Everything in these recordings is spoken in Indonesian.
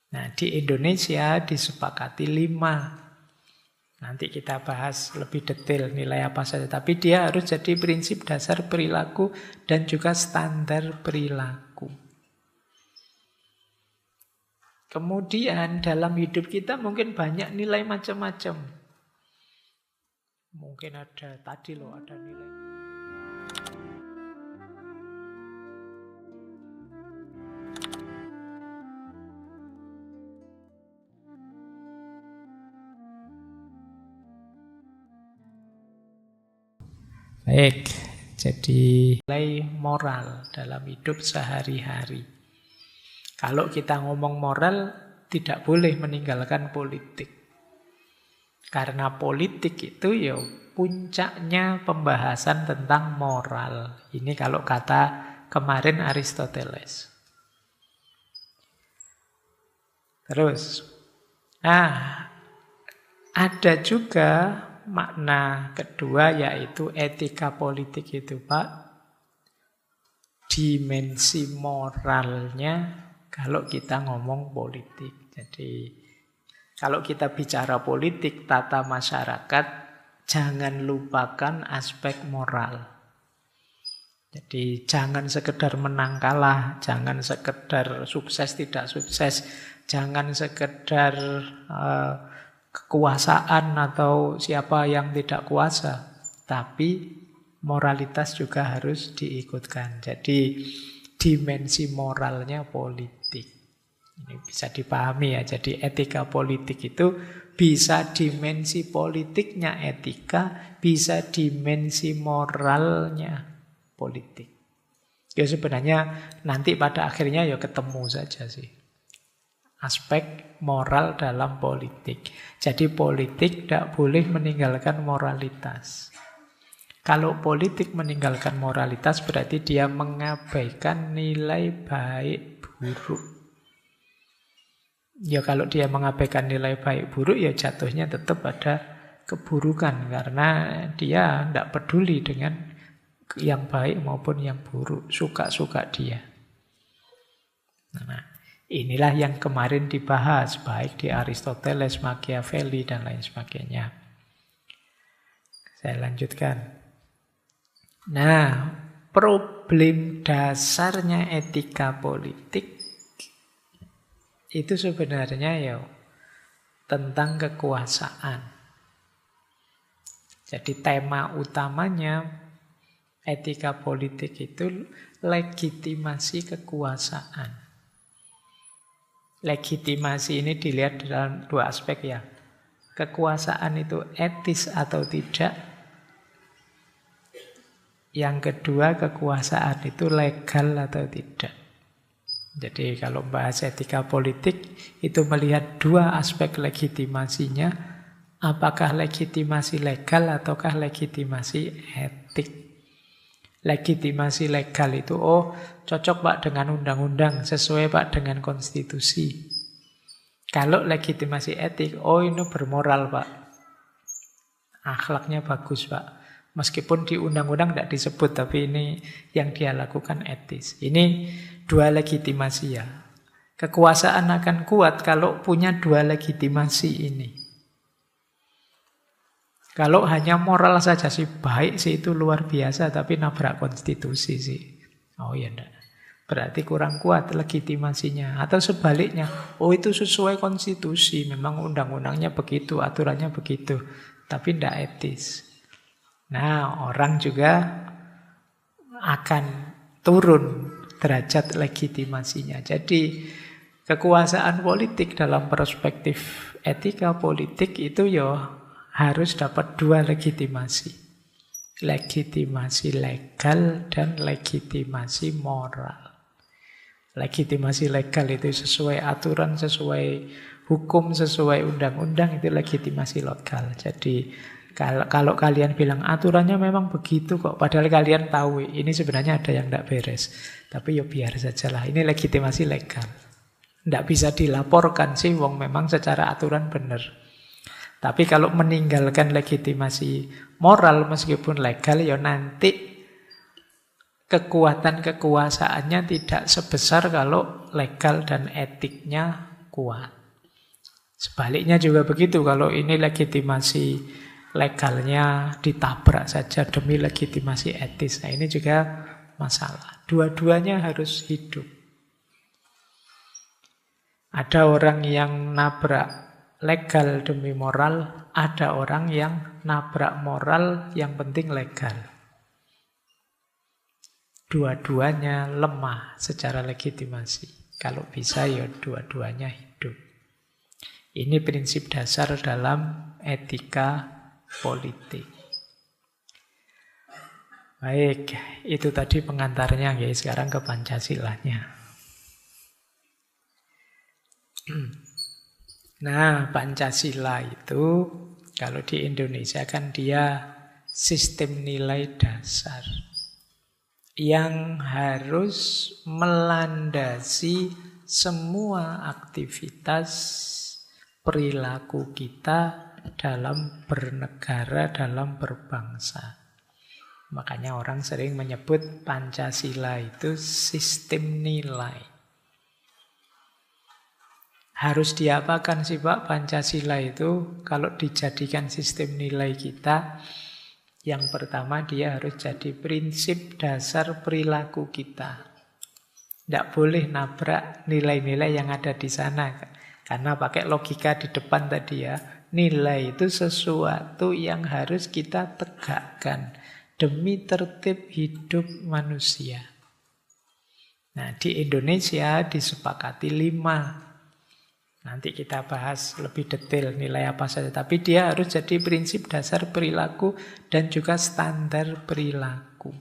Nah, di Indonesia disepakati 5. Nanti kita bahas lebih detail nilai apa saja. Tapi dia harus jadi prinsip dasar perilaku dan juga standar perilaku. Kemudian dalam hidup kita mungkin banyak nilai macam-macam. Mungkin ada tadi loh, ada nilai. Baik, jadi nilai moral dalam hidup sehari-hari. Kalau kita ngomong moral, tidak boleh meninggalkan politik. Karena politik itu ya puncaknya pembahasan tentang moral. Ini kalau kata kemarin Aristoteles. Terus, ada juga makna kedua yaitu etika politik itu, Pak. Dimensi moralnya kalau kita ngomong politik. Jadi kalau kita bicara politik, tata masyarakat, jangan lupakan aspek moral. Jadi jangan sekedar menang kalah, jangan sekedar sukses tidak sukses, jangan sekedar kekuasaan atau siapa yang tidak kuasa, tapi moralitas juga harus diikutkan. Jadi dimensi moralnya politik. Ini bisa dipahami ya. Jadi etika politik itu bisa dimensi politiknya etika, bisa dimensi moralnya politik. Ya sebenarnya nanti pada akhirnya ya ketemu saja sih. Aspek moral dalam politik. Jadi politik tidak boleh meninggalkan moralitas. Kalau politik meninggalkan moralitas berarti dia mengabaikan nilai baik buruk. Ya kalau dia mengabaikan nilai baik buruk ya jatuhnya tetap ada keburukan. Karena dia tidak peduli dengan yang baik maupun yang buruk. Suka-suka dia. Nah, inilah yang kemarin dibahas, baik di Aristoteles, Machiavelli, dan lain sebagainya. Saya lanjutkan. Nah, problem dasarnya etika politik itu sebenarnya ya tentang kekuasaan. Jadi tema utamanya etika politik itu legitimasi kekuasaan. Legitimasi ini dilihat dalam 2 aspek ya. Kekuasaan itu etis atau tidak. Yang kedua, kekuasaan itu legal atau tidak. Jadi kalau bahas etika politik itu melihat 2 aspek legitimasinya. Apakah legitimasi legal ataukah legitimasi etik. Legitimasi legal itu, cocok Pak dengan undang-undang, sesuai Pak dengan konstitusi. Kalau legitimasi etik, ini bermoral Pak. Akhlaknya bagus Pak. Meskipun di undang-undang tidak disebut, tapi ini yang dia lakukan etis. Ini 2 legitimasi ya. Kekuasaan akan kuat kalau punya 2 legitimasi ini. Kalau hanya moral saja sih, baik sih itu luar biasa, tapi nabrak konstitusi sih. Oh iya enggak. Berarti kurang kuat legitimasinya. Atau sebaliknya, itu sesuai konstitusi, memang undang-undangnya begitu, aturannya begitu, tapi tidak etis. Nah, orang juga akan turun derajat legitimasinya. Jadi, kekuasaan politik dalam perspektif etika politik itu ya harus dapat 2 legitimasi. Legitimasi legal dan legitimasi moral. Legitimasi legal itu sesuai aturan, sesuai hukum, sesuai undang-undang, itu legitimasi legal. Jadi kalau kalian bilang aturannya memang begitu kok, padahal kalian tahu ini sebenarnya ada yang tidak beres. Tapi ya biar sajalah, ini legitimasi legal. Tidak bisa dilaporkan sih, wong memang secara aturan benar. Tapi kalau meninggalkan legitimasi moral meskipun legal, ya nanti kekuatan kekuasaannya tidak sebesar kalau legal dan etiknya kuat. Sebaliknya juga begitu, kalau ini legitimasi legalnya ditabrak saja demi legitimasi etis. Nah, ini juga masalah. Dua-duanya harus hidup. Ada orang yang nabrak legal demi moral, ada orang yang nabrak moral yang penting legal. Dua-duanya lemah secara legitimasi. Kalau bisa ya dua-duanya hidup. Ini prinsip dasar dalam etika politik. Baik, itu tadi pengantarnya ya. Sekarang ke Pancasilanya. Nah, Pancasila itu kalau di Indonesia kan dia sistem nilai dasar yang harus melandasi semua aktivitas perilaku kita dalam bernegara, dalam berbangsa. Makanya orang sering menyebut Pancasila itu sistem nilai. Harus diapakan sih Pak Pancasila itu kalau dijadikan sistem nilai kita? Yang pertama dia harus jadi prinsip dasar perilaku kita. Tidak boleh nabrak nilai-nilai yang ada di sana. Karena pakai logika di depan tadi ya, nilai itu sesuatu yang harus kita tegakkan demi tertib hidup manusia. Nah, di Indonesia disepakati 5. Nanti kita bahas lebih detail nilai apa saja. Tapi dia harus jadi prinsip dasar perilaku dan juga standar perilaku.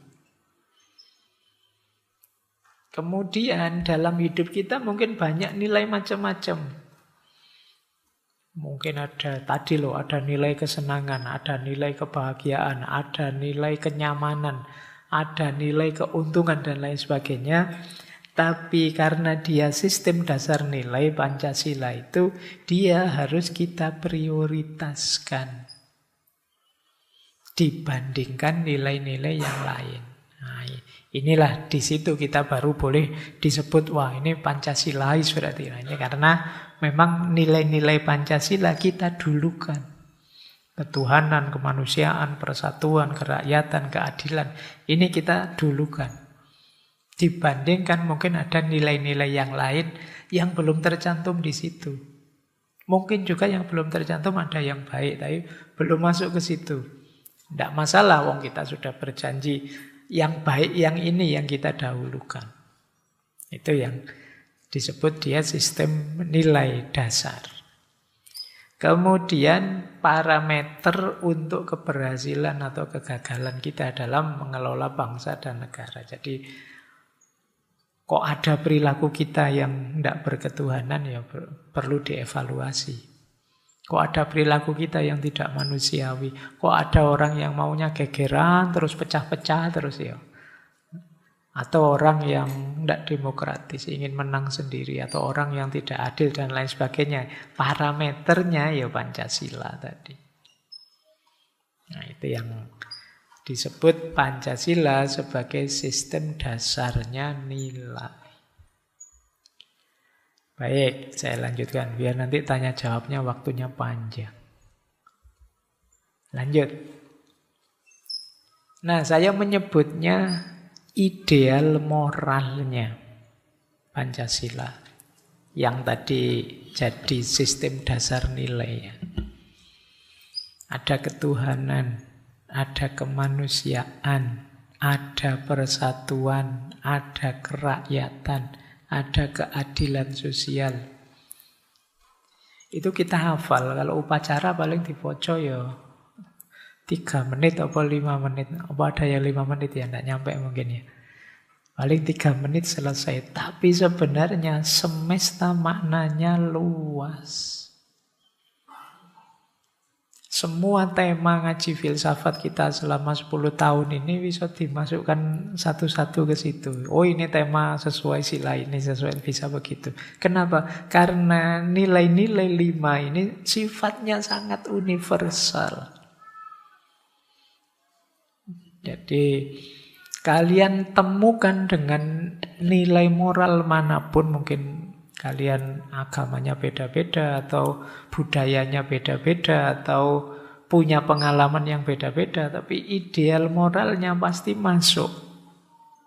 Kemudian dalam hidup kita mungkin banyak nilai macam-macam. Mungkin ada tadi loh, ada nilai kesenangan, ada nilai kebahagiaan, ada nilai kenyamanan, ada nilai keuntungan dan lain sebagainya. Tapi karena dia sistem dasar nilai Pancasila itu, dia harus kita prioritaskan dibandingkan nilai-nilai yang lain. Nah, inilah di situ kita baru boleh disebut, wah ini Pancasilais berarti. Nah, ini karena memang nilai-nilai Pancasila kita dulukan. Ketuhanan, kemanusiaan, persatuan, kerakyatan, keadilan. Ini kita dulukan. Dibandingkan mungkin ada nilai-nilai yang lain yang belum tercantum di situ. Mungkin juga yang belum tercantum ada yang baik, tapi belum masuk ke situ. Tidak masalah, wong kita sudah berjanji yang baik yang ini yang kita dahulukan. Itu yang disebut dia sistem nilai dasar. Kemudian parameter untuk keberhasilan atau kegagalan kita dalam mengelola bangsa dan negara. Jadi kok ada perilaku kita yang tidak berketuhanan ya perlu dievaluasi. Kok ada perilaku kita yang tidak manusiawi. Kok ada orang yang maunya gegeran terus pecah-pecah terus ya. Atau orang yang tidak demokratis, ingin menang sendiri. Atau orang yang tidak adil dan lain sebagainya. Parameternya ya Pancasila tadi. Nah itu yang disebut Pancasila sebagai sistem dasarnya nilai. Baik, saya lanjutkan. Biar nanti tanya jawabnya waktunya panjang. Lanjut. Nah, saya menyebutnya ideal moralnya Pancasila. Yang tadi jadi sistem dasar nilainya. Ada ketuhanan, ada kemanusiaan, ada persatuan, ada kerakyatan, ada keadilan sosial. Itu kita hafal. Kalau upacara paling dipoco ya 3 menit atau 5 menit. Apa ada yang 5 menit ya? Tidak nyampe mungkin ya. Paling 3 menit selesai. Tapi sebenarnya semesta maknanya luas. Semua tema ngaji filsafat kita selama 10 tahun ini bisa dimasukkan satu-satu ke situ. Oh ini tema sesuai sila ini, sesuai bisa begitu. Kenapa? Karena nilai-nilai 5 ini sifatnya sangat universal. Jadi kalian temukan dengan nilai moral manapun, mungkin Kalian agamanya beda-beda, atau budayanya beda-beda, atau punya pengalaman yang beda-beda, tapi ideal moralnya pasti masuk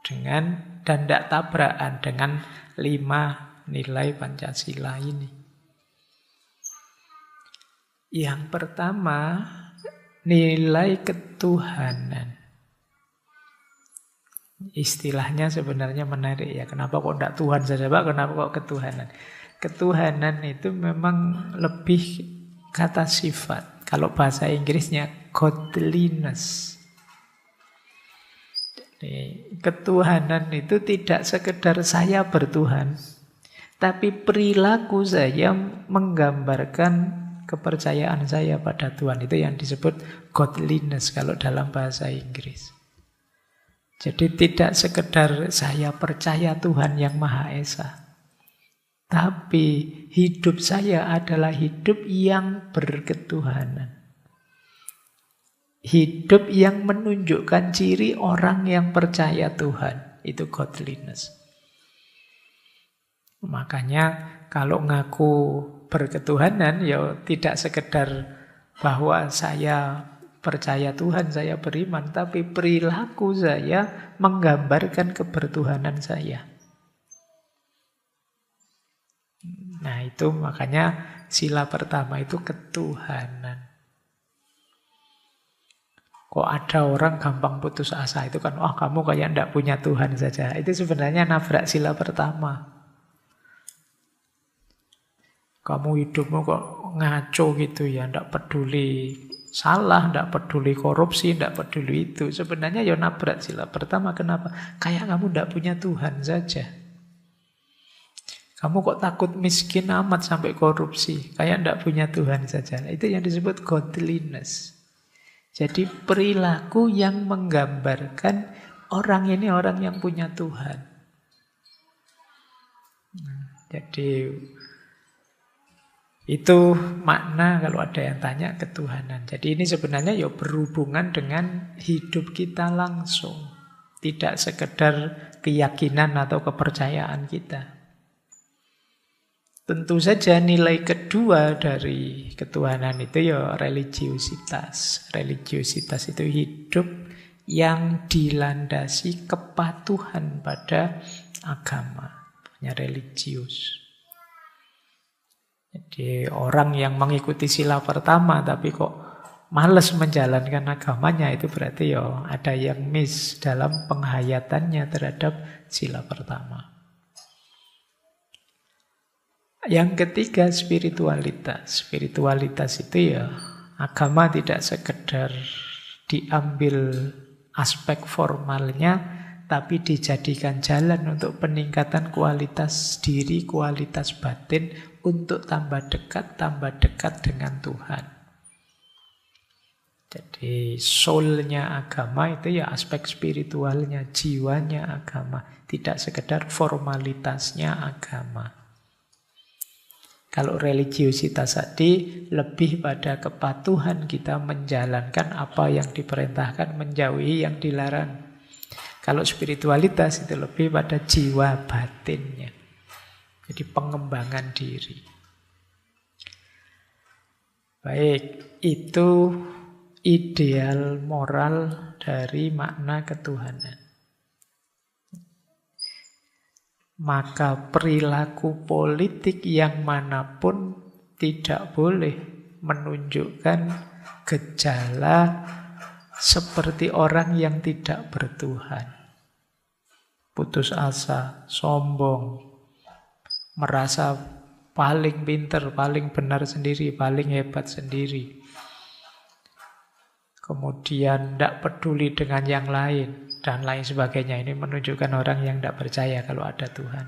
dengan dan tidak tabrakan dengan 5 nilai Pancasila ini. Yang pertama, nilai ketuhanan. Istilahnya sebenarnya menarik ya. Kenapa kok tidak Tuhan saja, Pak? Kenapa kok ketuhanan? Ketuhanan itu memang lebih kata sifat. Kalau bahasa Inggrisnya godliness. Jadi, ketuhanan itu tidak sekedar saya bertuhan, tapi perilaku saya menggambarkan kepercayaan saya pada Tuhan. Itu yang disebut godliness kalau dalam bahasa Inggris. Jadi tidak sekedar saya percaya Tuhan yang Maha Esa, tapi hidup saya adalah hidup yang berketuhanan. Hidup yang menunjukkan ciri orang yang percaya Tuhan. Itu godliness. Makanya kalau ngaku berketuhanan, ya tidak sekedar bahwa saya percaya Tuhan, saya beriman, tapi perilaku saya menggambarkan kebertuhanan saya. Nah, itu makanya sila pertama itu ketuhanan. Kok ada orang gampang putus asa, itu kan, wah kamu kayak tidak punya Tuhan saja. Itu sebenarnya nabrak sila pertama. Kamu hidupmu kok ngaco gitu ya, tidak peduli salah, tidak peduli korupsi, tidak peduli itu. Sebenarnya ya nabrak sila pertama. Kenapa? Kayak kamu tidak punya Tuhan saja. Kamu kok takut miskin amat sampai korupsi, kayak tidak punya Tuhan saja. Itu yang disebut godliness. Jadi perilaku yang menggambarkan orang ini orang yang punya Tuhan. Jadi itu makna kalau ada yang tanya ketuhanan. Jadi ini sebenarnya ya berhubungan dengan hidup kita langsung. Tidak sekedar keyakinan atau kepercayaan kita. Tentu saja nilai kedua dari ketuhanan itu ya religiusitas. Religiusitas itu hidup yang dilandasi kepatuhan pada agama. Punya religius. Jadi orang yang mengikuti sila pertama tapi kok malas menjalankan agamanya, itu berarti ya ada yang miss dalam penghayatannya terhadap sila pertama. Yang ketiga, spiritualitas. Spiritualitas itu ya agama tidak sekedar diambil aspek formalnya, tapi dijadikan jalan untuk peningkatan kualitas diri, kualitas batin, untuk tambah dekat dengan Tuhan. Jadi soulnya agama itu ya aspek spiritualnya, jiwanya agama. Tidak sekedar formalitasnya agama. Kalau religiusitas tadi lebih pada kepatuhan kita menjalankan apa yang diperintahkan, menjauhi yang dilarang. Kalau spiritualitas itu lebih pada jiwa batinnya. Jadi pengembangan diri. Baik, itu ideal moral dari makna ketuhanan. Maka perilaku politik yang manapun tidak boleh menunjukkan gejala seperti orang yang tidak bertuhan. Putus asa, sombong, merasa paling pinter, paling benar sendiri, paling hebat sendiri. Kemudian tidak peduli dengan yang lain, dan lain sebagainya. Ini menunjukkan orang yang tidak percaya kalau ada Tuhan.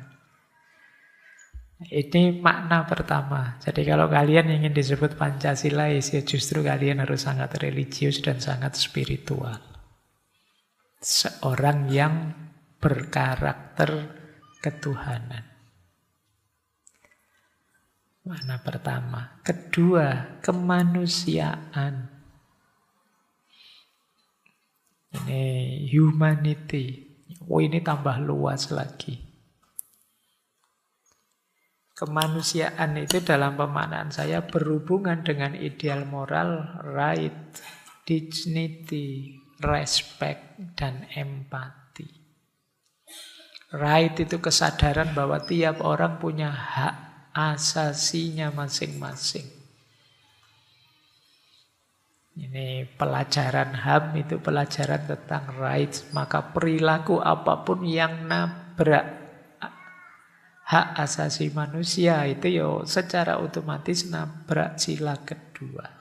Ini makna pertama. Jadi kalau kalian ingin disebut Pancasilais, ya justru kalian harus sangat religius dan sangat spiritual. Seorang yang berkarakter ketuhanan. Makna pertama. Kedua, kemanusiaan. Ini humanity. Oh, ini tambah luas lagi. Kemanusiaan itu dalam pemaknaan saya berhubungan dengan ideal moral, right, dignity, respect, dan empati. Right itu kesadaran bahwa tiap orang punya hak asasinya masing-masing. Ini pelajaran HAM itu pelajaran tentang rights. Maka perilaku apapun yang nabrak hak asasi manusia itu ya secara otomatis nabrak sila kedua.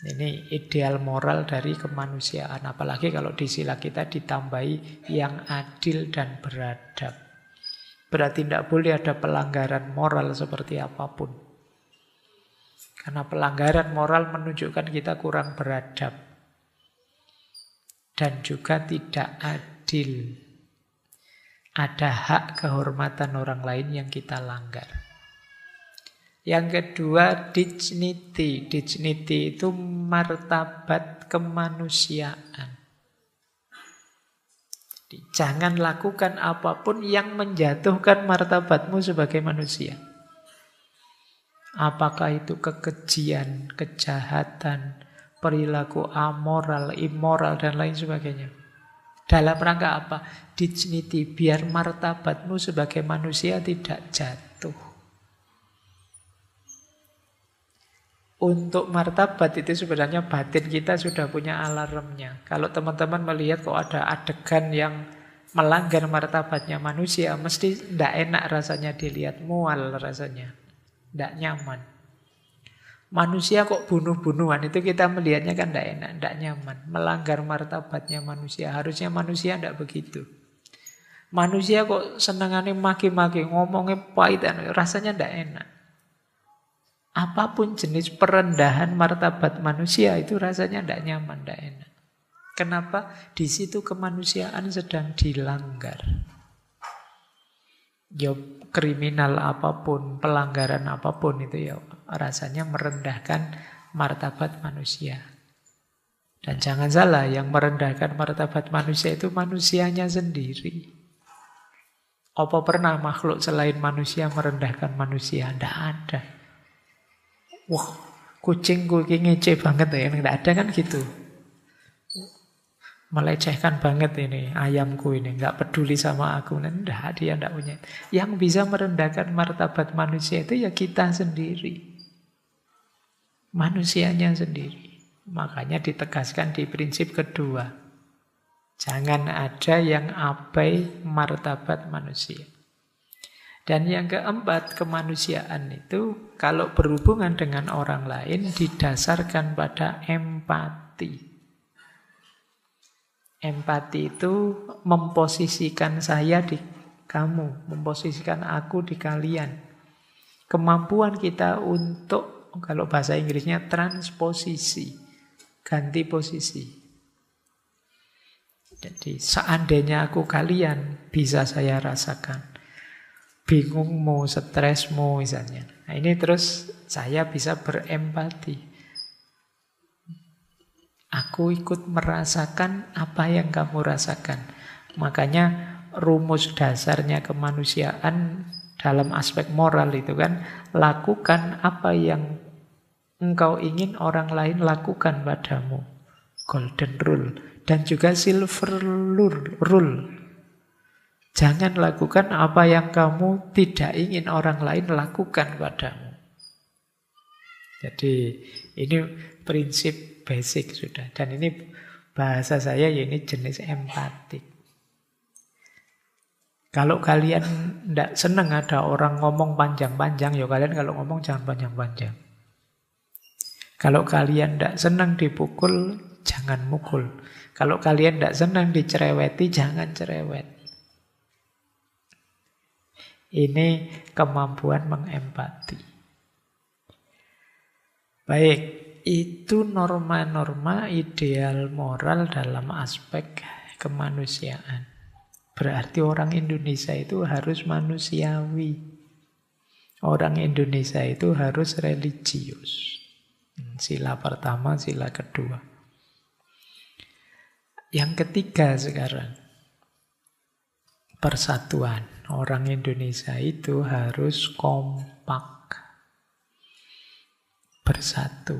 Ini ideal moral dari kemanusiaan. Apalagi kalau di sila kita ditambahi yang adil dan beradab. Berarti tidak boleh ada pelanggaran moral seperti apapun. Karena pelanggaran moral menunjukkan kita kurang beradab. Dan juga tidak adil. Ada hak kehormatan orang lain yang kita langgar. Yang kedua, dignity. Dignity itu martabat kemanusiaan. Jadi, jangan lakukan apapun yang menjatuhkan martabatmu sebagai manusia. Apakah itu kekejian, kejahatan, perilaku amoral, immoral, dan lain sebagainya. Dalam rangka apa? Dignity, biar martabatmu sebagai manusia tidak jatuh. Untuk martabat itu sebenarnya batin kita sudah punya alarmnya. Kalau teman-teman melihat kok ada adegan yang melanggar martabatnya manusia, mesti tidak enak rasanya dilihat, mual rasanya. Tidak nyaman. Manusia kok bunuh-bunuhan, itu kita melihatnya kan tidak enak, tidak nyaman. Melanggar martabatnya manusia. Harusnya manusia tidak begitu. Manusia kok senangannya maki-maki, ngomongnya pahit, rasanya tidak enak. Apapun jenis perendahan martabat manusia itu rasanya tidak nyaman, tidak enak. Kenapa? Di situ kemanusiaan sedang dilanggar. Ya kriminal apapun, pelanggaran apapun itu ya rasanya merendahkan martabat manusia. Dan jangan salah, yang merendahkan martabat manusia itu manusianya sendiri. Apa pernah makhluk selain manusia merendahkan manusia? Tidak ada. Wah, kucingku ini ngece banget ya, tidak ada kan gitu. Melecehkan banget ini ayamku ini, nggak peduli sama aku. Nah, dia tidak punya. Yang bisa merendahkan martabat manusia itu ya kita sendiri. Manusianya sendiri. Makanya ditegaskan di prinsip kedua. Jangan ada yang abai martabat manusia. Dan yang keempat, kemanusiaan itu kalau berhubungan dengan orang lain didasarkan pada empati. Empati itu memposisikan saya di kamu, memposisikan aku di kalian. Kemampuan kita untuk, kalau bahasa Inggrisnya transposisi, ganti posisi. Jadi seandainya aku kalian, bisa saya rasakan. Bingungmu, stresmu misalnya. Nah, ini terus saya bisa berempati. Aku ikut merasakan apa yang kamu rasakan. Makanya rumus dasarnya kemanusiaan dalam aspek moral itu kan, lakukan apa yang engkau ingin orang lain lakukan padamu. Golden rule. Dan juga silver rule. Jangan lakukan apa yang kamu tidak ingin orang lain lakukan padamu. Jadi ini prinsip basic sudah. Dan ini bahasa saya ya ini jenis empatik. Kalau kalian tidak senang ada orang ngomong panjang-panjang, ya kalian kalau ngomong jangan panjang-panjang. Kalau kalian tidak senang dipukul, jangan mukul. Kalau kalian tidak senang dicereweti, jangan cerewet. Ini kemampuan mengempati. Baik, itu norma-norma ideal moral dalam aspek kemanusiaan. Berarti orang Indonesia itu harus manusiawi. Orang Indonesia itu harus religius. Sila pertama, sila kedua. Yang ketiga sekarang. persatuan. Orang Indonesia itu harus kompak, bersatu.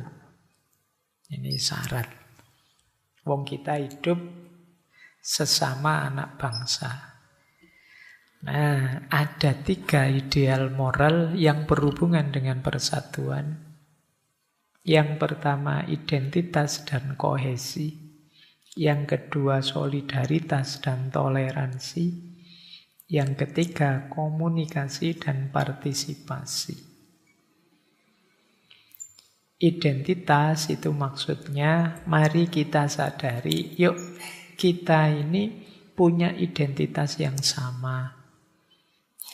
Ini syarat. Wong kita hidup sesama anak bangsa. Nah, ada 3 ideal moral yang berhubungan dengan persatuan. Yang pertama, identitas dan kohesi. Yang kedua, solidaritas dan toleransi. Yang ketiga, komunikasi dan partisipasi. Identitas itu maksudnya, mari kita sadari, yuk kita ini punya identitas yang sama.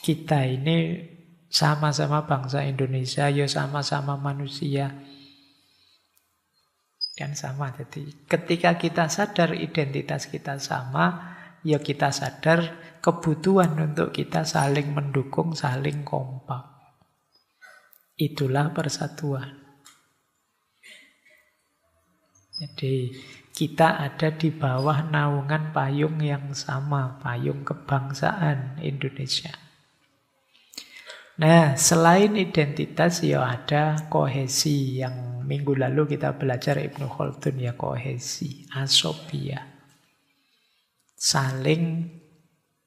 Kita ini sama-sama bangsa Indonesia, ya sama-sama manusia. Kan sama, jadi ketika kita sadar identitas kita sama, ya kita sadar kebutuhan untuk kita saling mendukung, saling kompak. Itulah persatuan. Jadi kita ada di bawah naungan payung yang sama, payung kebangsaan Indonesia. Nah, selain identitas ya ada kohesi. Yang minggu lalu kita belajar Ibnu Khaldun ya, kohesi, asobia. Saling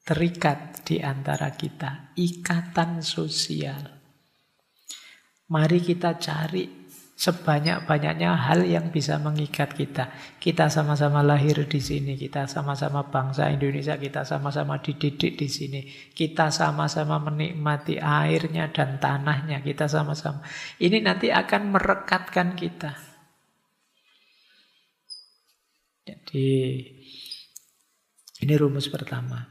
terikat di antara kita, ikatan sosial. Mari kita cari sebanyak-banyaknya hal yang bisa mengikat kita. Kita sama-sama lahir di sini, kita sama-sama bangsa Indonesia, kita sama-sama dididik di sini, kita sama-sama menikmati airnya dan tanahnya, kita sama-sama. Ini nanti akan merekatkan kita. Jadi ini rumus pertama.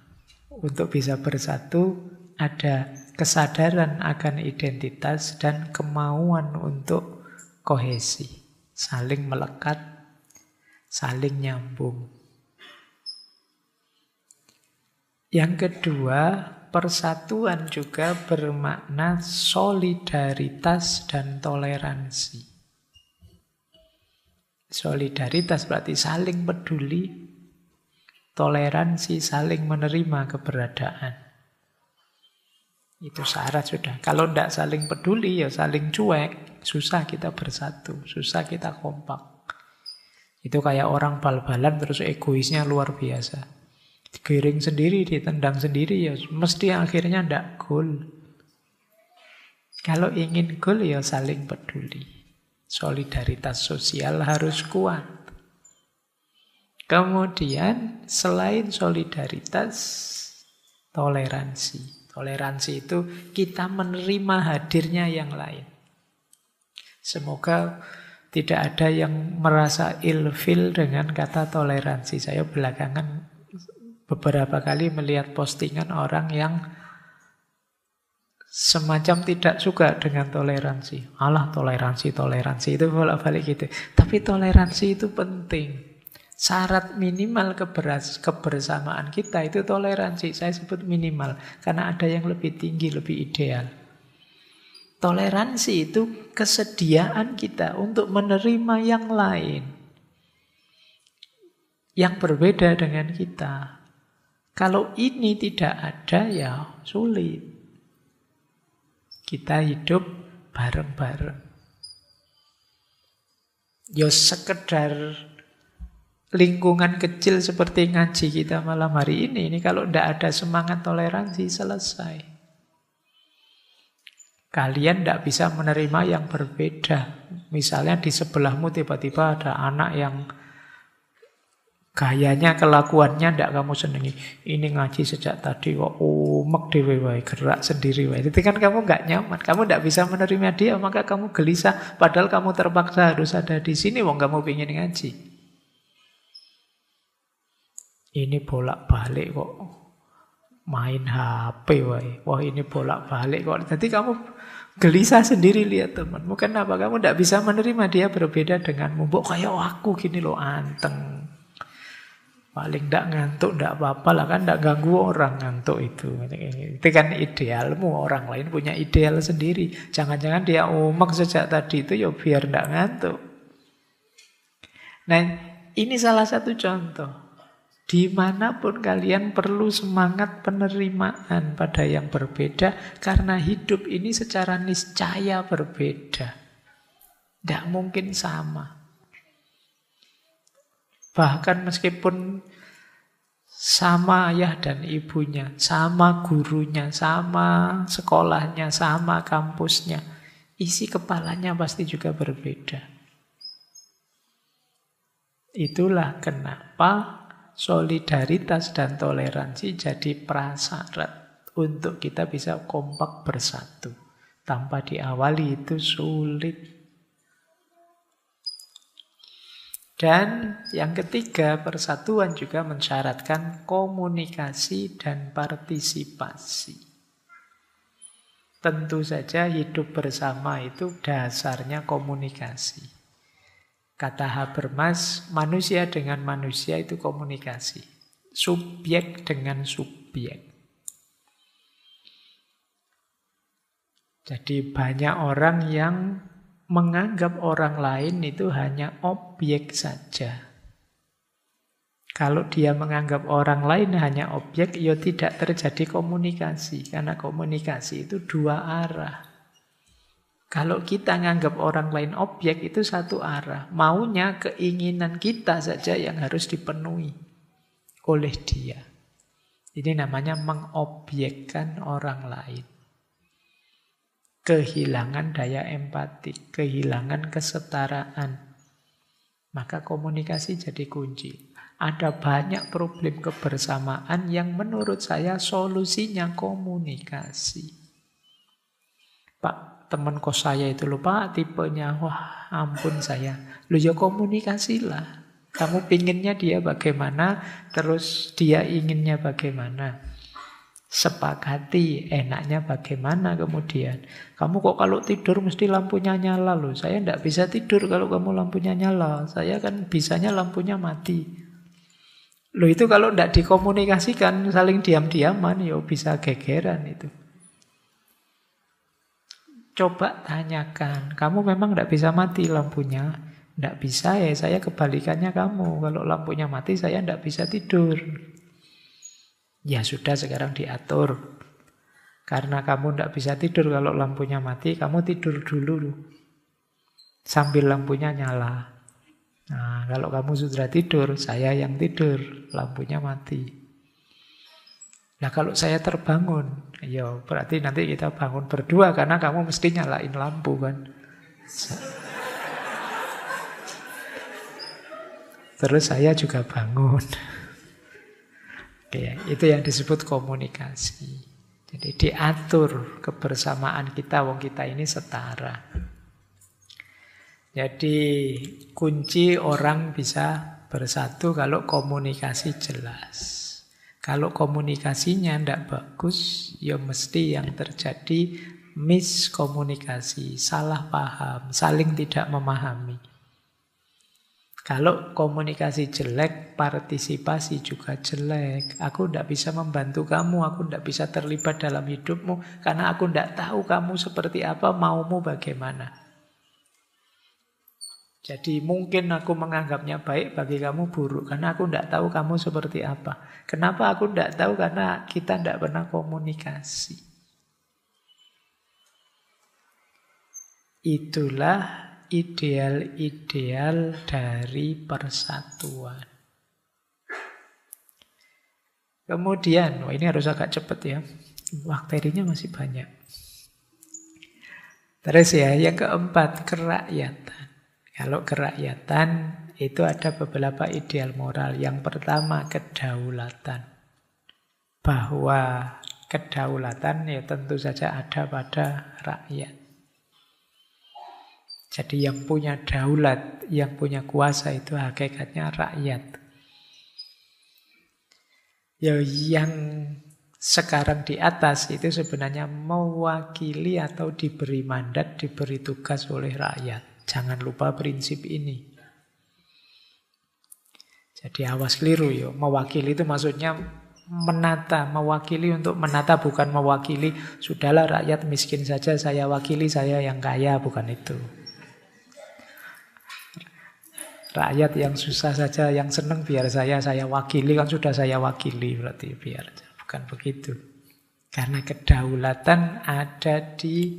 Untuk bisa bersatu ada kesadaran akan identitas dan kemauan untuk kohesi, saling melekat, saling nyambung. Yang kedua, persatuan juga bermakna solidaritas dan toleransi. Solidaritas berarti saling peduli, toleransi saling menerima keberadaan. Itu syarat sudah. Kalau tidak saling peduli, ya saling cuek. Susah kita bersatu, susah kita kompak. Itu kayak orang bal-balan terus egoisnya luar biasa. Digiring sendiri, ditendang sendiri, ya mesti akhirnya tidak gol. Kalau ingin gol, ya saling peduli. Solidaritas sosial harus kuat. Kemudian selain solidaritas, toleransi. Toleransi itu kita menerima hadirnya yang lain. Semoga tidak ada yang merasa ilfil dengan kata toleransi. Saya belakangan beberapa kali melihat postingan orang yang semacam tidak suka dengan toleransi. Alah, toleransi itu bolak-balik gitu. Tapi toleransi itu penting. Syarat minimal kebersamaan kita itu toleransi. Saya sebut minimal karena ada yang lebih tinggi, lebih ideal. Toleransi itu kesediaan kita untuk menerima yang lain, yang berbeda dengan kita. Kalau ini tidak ada, ya sulit. Kita hidup bareng-bareng. Ya sekedar lingkungan kecil seperti ngaji kita malam hari ini kalau tidak ada semangat toleransi, selesai. Kalian tidak bisa menerima yang berbeda. Misalnya di sebelahmu tiba-tiba ada anak yang gayanya, kelakuannya tidak kamu senangi. Ini ngaji sejak tadi kok umek dewe wae, gerak sendiri wae. Itu kan kamu nggak nyaman. Kamu tidak bisa menerima dia, maka kamu gelisah. Padahal kamu terpaksa harus ada di sini, wong kamu ingin ngaji. Ini bolak-balik kok main HP wae. Wah, ini bolak-balik kok. Jadi kamu gelisah sendiri lihat temanmu. Kenapa? Kamu tidak bisa menerima dia berbeda denganmu. Mbok kayak aku gini loh, anteng. Paling tidak ngantuk, tidak apa-apa lah kan, tidak ganggu orang ngantuk itu. Itu kan idealmu, orang lain punya ideal sendiri. Jangan-jangan dia umek sejak tadi itu ya biar tidak ngantuk. Nah, ini salah satu contoh. Dimanapun kalian perlu semangat penerimaan pada yang berbeda, karena hidup ini secara niscaya berbeda. Tidak mungkin sama. Bahkan meskipun sama ayah dan ibunya, sama gurunya, sama sekolahnya, sama kampusnya, isi kepalanya pasti juga berbeda. Itulah kenapa solidaritas dan toleransi jadi prasyarat untuk kita bisa kompak bersatu. Tanpa diawali itu sulit. Dan yang ketiga, persatuan juga mensyaratkan komunikasi dan partisipasi. Tentu saja hidup bersama itu dasarnya komunikasi. Kata Habermas, manusia dengan manusia itu komunikasi. Subjek dengan subjek. Jadi banyak orang yang menganggap orang lain itu hanya objek saja. Kalau dia menganggap orang lain hanya objek, ya tidak terjadi komunikasi. Karena komunikasi itu dua arah. Kalau kita menganggap orang lain objek, itu satu arah. Maunya, keinginan kita saja yang harus dipenuhi oleh dia. Ini namanya mengobjekkan orang lain. Kehilangan daya empati, kehilangan kesetaraan. Maka komunikasi jadi kunci. Ada banyak problem kebersamaan yang menurut saya solusinya komunikasi. Pak, teman kos saya itu lupa tipenya, wah ampun saya. Lu ya komunikasilah. Kamu pinginnya dia bagaimana, terus dia inginnya bagaimana. Sepakati enaknya bagaimana kemudian. Kamu kok kalau tidur mesti lampunya nyala loh. Saya tidak bisa tidur kalau kamu lampunya nyala. Saya kan bisanya lampunya mati. Loh itu kalau tidak dikomunikasikan, saling diam-diaman, ya bisa gegeran itu. Coba tanyakan, kamu memang tidak bisa mati lampunya? Tidak bisa ya, saya kebalikannya kamu. Kalau lampunya mati saya tidak bisa tidur. Ya sudah sekarang diatur. Karena kamu tidak bisa tidur kalau lampunya mati, kamu tidur dulu sambil lampunya nyala. Nah, kalau kamu sudah tidur, saya yang tidur, lampunya mati. Nah, kalau saya terbangun, ya berarti nanti kita bangun berdua karena kamu mesti nyalain lampu kan. Terus saya juga bangun. Oke, itu yang disebut komunikasi. Jadi diatur kebersamaan kita, wong kita ini setara. Jadi kunci orang bisa bersatu kalau komunikasi jelas. Kalau komunikasinya tidak bagus, ya mesti yang terjadi miskomunikasi, salah paham, saling tidak memahami. Kalau komunikasi jelek, partisipasi juga jelek. Aku tidak bisa membantu kamu, aku tidak bisa terlibat dalam hidupmu, karena aku tidak tahu kamu seperti apa, maumu bagaimana. Jadi mungkin aku menganggapnya baik, bagi kamu buruk, karena aku tidak tahu kamu seperti apa. Kenapa aku tidak tahu? Karena kita tidak pernah komunikasi. Itulah ideal-ideal dari persatuan. Kemudian, ini harus agak cepat ya. Materinya masih banyak. Terus ya, yang keempat, kerakyatan. Kalau kerakyatan itu ada beberapa ideal moral. Yang pertama, kedaulatan. Bahwa kedaulatan ya tentu saja ada pada rakyat. Jadi yang punya daulat, yang punya kuasa itu hakikatnya rakyat. Ya, yang sekarang di atas itu sebenarnya mewakili atau diberi mandat, diberi tugas oleh rakyat. Jangan lupa prinsip ini. Jadi awas keliru ya. Mewakili itu maksudnya menata, mewakili untuk menata, bukan mewakili sudahlah rakyat miskin saja saya wakili, saya yang kaya, bukan itu. Rakyat yang susah saja, yang senang biar saya wakili, kan sudah saya wakili berarti biar. Bukan begitu. Karena kedaulatan ada di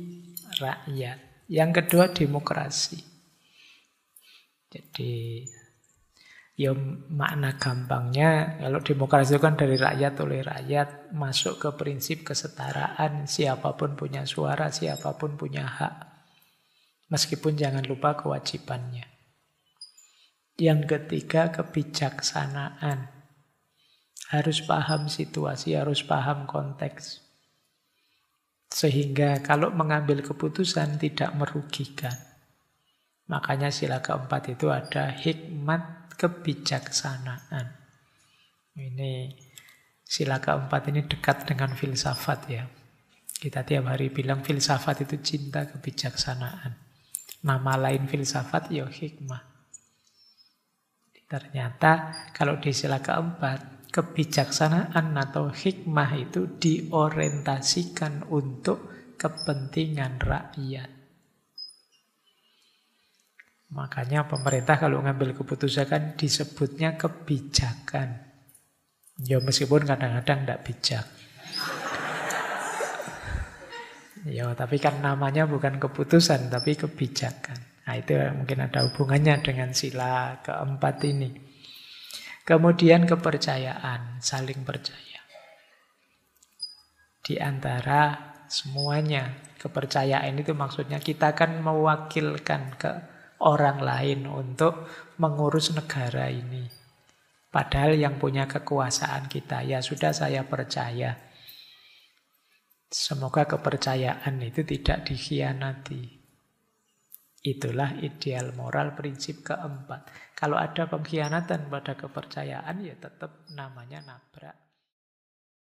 rakyat. Yang kedua demokrasi. Jadi ya makna gampangnya kalau demokrasi itu kan dari rakyat oleh rakyat, masuk ke prinsip kesetaraan, siapapun punya suara, siapapun punya hak. Meskipun jangan lupa kewajibannya. Yang ketiga kebijaksanaan. Harus paham situasi, harus paham konteks. Sehingga kalau mengambil keputusan tidak merugikan. Makanya sila keempat itu ada hikmat kebijaksanaan. Ini sila keempat ini dekat dengan filsafat ya. Kita tiap hari bilang filsafat itu cinta kebijaksanaan. Nama lain filsafat ya hikmah. Ternyata kalau di sila keempat, kebijaksanaan atau hikmah itu diorientasikan untuk kepentingan rakyat. Makanya pemerintah kalau ngambil keputusan kan disebutnya kebijakan. Ya meskipun kadang-kadang tidak bijak. Ya tapi kan namanya bukan keputusan tapi kebijakan. Nah itu mungkin ada hubungannya dengan sila keempat ini. Kemudian kepercayaan, saling percaya. Di antara semuanya, kepercayaan itu maksudnya kita kan mewakilkan ke orang lain untuk mengurus negara ini. Padahal yang punya kekuasaan kita, ya sudah saya percaya. Semoga kepercayaan itu tidak dikhianati. Itulah ideal moral prinsip keempat. Kalau ada pengkhianatan pada kepercayaan, ya tetap namanya nabrak